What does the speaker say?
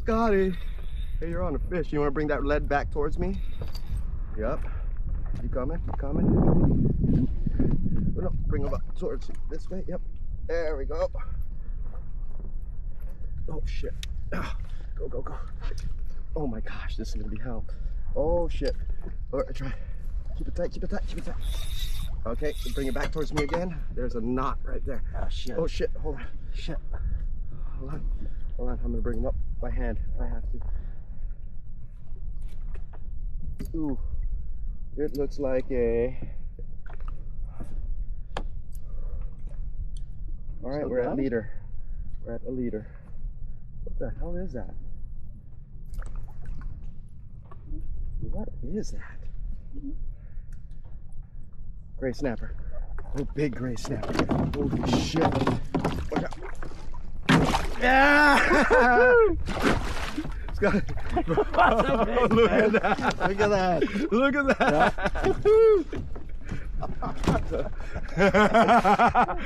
Scotty, hey, you're on a fish. You want to bring that lead back towards me? Yep. Keep coming, keep coming. Oh, no, bring them up towards this way. Yep. There we go. Oh shit. Go, go, go. Oh my gosh, this is gonna be hell. Oh shit. All right, try. Keep it tight, keep it tight, keep it tight. Okay, bring it back towards me again. There's a knot right there. Oh shit. Oh shit, hold on. Shit. Hold on. Hold on, I'm gonna bring him up by hand. I have to. Ooh. It looks like a... All right, we're at leader. We're at a leader. What the hell is that? What is that? Gray snapper. Oh, big gray snapper. Holy shit. Watch out. Yeah! Scott. Oh, look at that. Look at that. Look at that. Yeah.